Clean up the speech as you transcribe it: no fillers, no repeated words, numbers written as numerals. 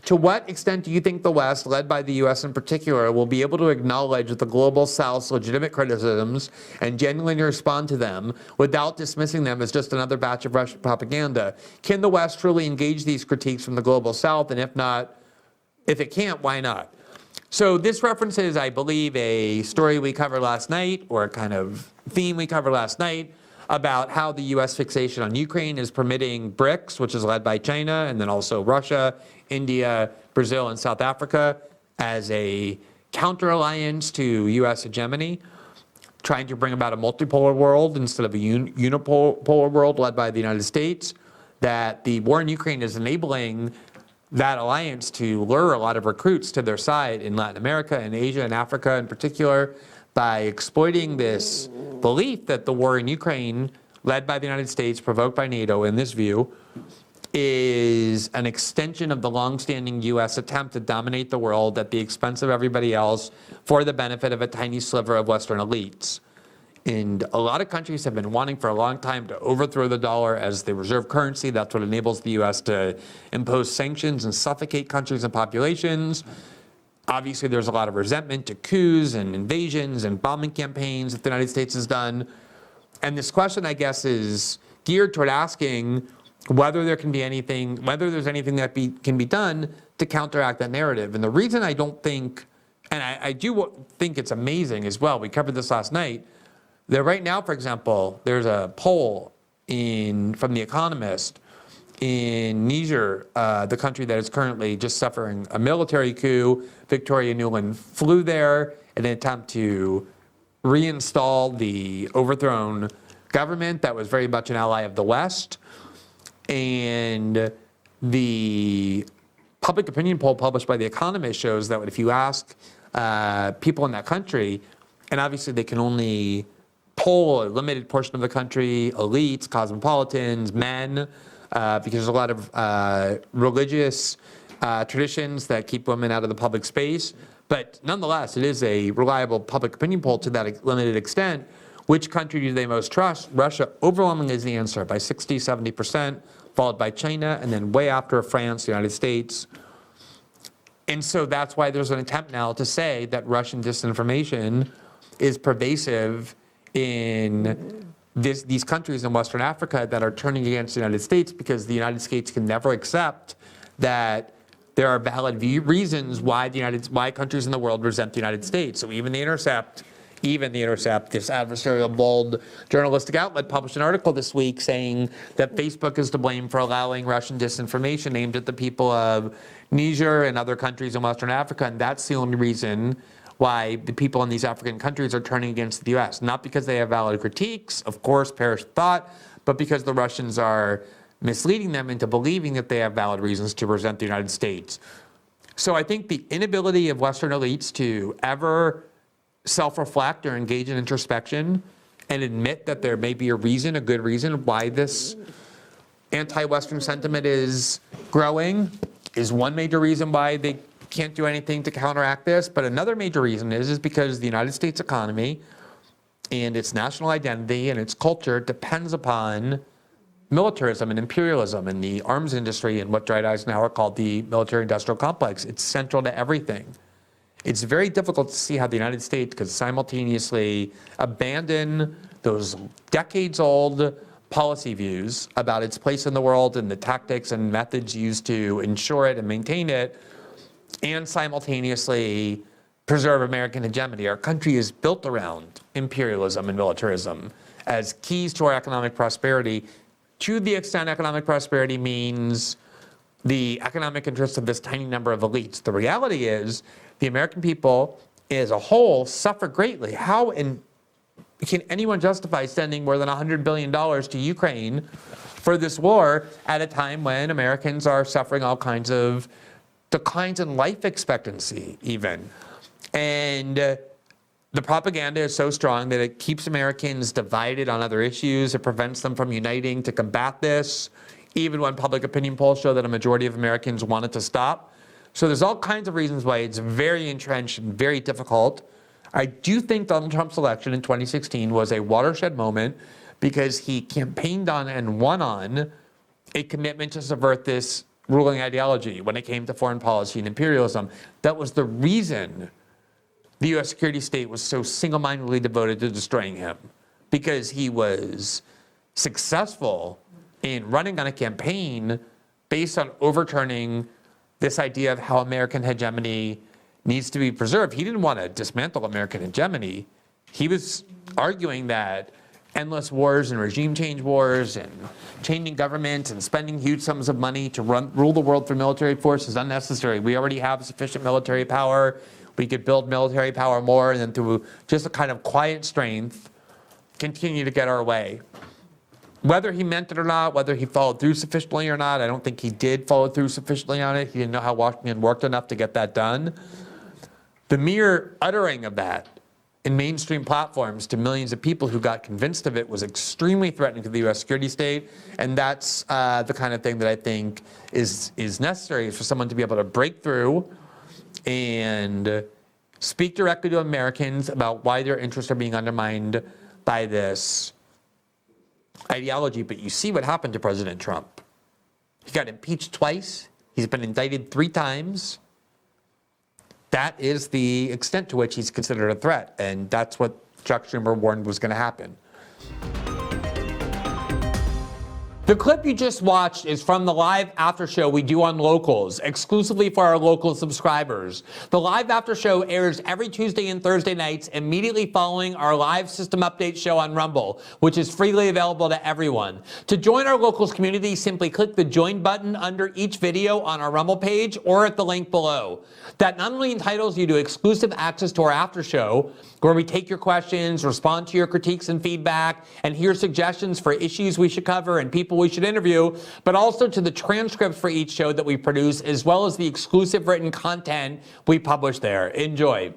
To what extent do you think the West, led by the U.S. in particular, will be able to acknowledge the global South's legitimate criticisms and genuinely respond to them without dismissing them as just another batch of Russian propaganda? Can the West truly engage these critiques from the global South? And if not, if it can't, why not? So this references, I believe, a story we covered last night, or a kind of theme we covered last night, about how the U.S. fixation on Ukraine is permitting BRICS, which is led by China, and then also Russia, India, Brazil, and South Africa, as a counter-alliance to U.S. hegemony, trying to bring about a multipolar world instead of a unipolar world led by the United States, that the war in Ukraine is enabling that alliance to lure a lot of recruits to their side in Latin America and Asia and Africa in particular, by exploiting this belief that the war in Ukraine, led by the United States, provoked by NATO in this view, is an extension of the longstanding U.S. attempt to dominate the world at the expense of everybody else for the benefit of a tiny sliver of Western elites. And a lot of countries have been wanting for a long time to overthrow the dollar as the reserve currency. That's what enables the U.S. to impose sanctions and suffocate countries and populations. Obviously, there's a lot of resentment to coups and invasions and bombing campaigns that the United States has done. And this question, I guess, is geared toward asking whether there can be anything, whether there's anything that can be done to counteract that narrative. And the reason I don't think, and I do think it's amazing as well, we covered this last night, that right now, for example, there's a poll from The Economist in Niger, the country that is currently just suffering a military coup. Victoria Nuland flew there in an attempt to reinstall the overthrown government that was very much an ally of the West. And the public opinion poll published by The Economist shows that if you ask people in that country, and obviously they can only poll a limited portion of the country, elites, cosmopolitans, men, because there's a lot of religious traditions that keep women out of the public space. But nonetheless, it is a reliable public opinion poll to that limited extent. Which country do they most trust? Russia overwhelmingly is the answer by 60, 70%, followed by China, and then way after France, the United States. And so that's why there's an attempt now to say that Russian disinformation is pervasive in these countries in Western Africa that are turning against the United States, because the United States can never accept that there are valid reasons why countries in the world resent the United States. So even The Intercept, this adversarial, bold journalistic outlet, published an article this week saying that Facebook is to blame for allowing Russian disinformation aimed at the people of Niger and other countries in Western Africa, and that's the only reason why the people in these African countries are turning against the U.S. Not because they have valid critiques, of course, perish thought, but because the Russians are misleading them into believing that they have valid reasons to resent the United States. So I think the inability of Western elites to ever self-reflect or engage in introspection and admit that there may be a good reason why this anti-Western sentiment is growing is one major reason why they can't do anything to counteract this. But another major reason is because the United States economy and its national identity and its culture depends upon militarism and imperialism and the arms industry and what Dwight Eisenhower called the military-industrial complex. It's central to everything. It's very difficult to see how the United States could simultaneously abandon those decades-old policy views about its place in the world and the tactics and methods used to ensure it and maintain it, and simultaneously preserve American hegemony. Our country is built around imperialism and militarism as keys to our economic prosperity, to the extent economic prosperity means the economic interests of this tiny number of elites. The reality is the American people as a whole suffer greatly. How can anyone justify sending more than $100 billion to Ukraine for this war at a time when Americans are suffering all kinds of declines in life expectancy even? And the propaganda is so strong that it keeps Americans divided on other issues. It prevents them from uniting to combat this, even when public opinion polls show that a majority of Americans want it to stop. So there's all kinds of reasons why it's very entrenched and very difficult. I do think Donald Trump's election in 2016 was a watershed moment because he campaigned on and won on a commitment to subvert this ruling ideology when it came to foreign policy and imperialism. That was the reason the U.S. security state was so single-mindedly devoted to destroying him, because he was successful in running on a campaign based on overturning this idea of how American hegemony needs to be preserved. He didn't want to dismantle American hegemony. He was arguing that endless wars and regime change wars and changing government and spending huge sums of money to rule the world through military force is unnecessary. We already have sufficient military power. We could build military power more, and then through just a kind of quiet strength, continue to get our way. Whether he meant it or not, whether he followed through sufficiently or not, I don't think he did follow through sufficiently on it. He didn't know how Washington worked enough to get that done. The mere uttering of that in mainstream platforms to millions of people who got convinced of it was extremely threatening to the U.S. security state, and that's the kind of thing that I think is necessary for someone to be able to break through and speak directly to Americans about why their interests are being undermined by this ideology. But you see what happened to President Trump. He got impeached twice. He's been indicted 3 times. That is the extent to which he's considered a threat, and that's what Chuck Schumer warned was going to happen. The clip you just watched is from the live after show we do on Locals, exclusively for our local subscribers. The live after show airs every Tuesday and Thursday nights immediately following our live system update show on Rumble, which is freely available to everyone. To join our Locals community, simply click the join button under each video on our Rumble page or at the link below. That not only entitles you to exclusive access to our after show, where we take your questions, respond to your critiques and feedback, and hear suggestions for issues we should cover and people we should interview, but also to the transcripts for each show that we produce, as well as the exclusive written content we publish there. Enjoy.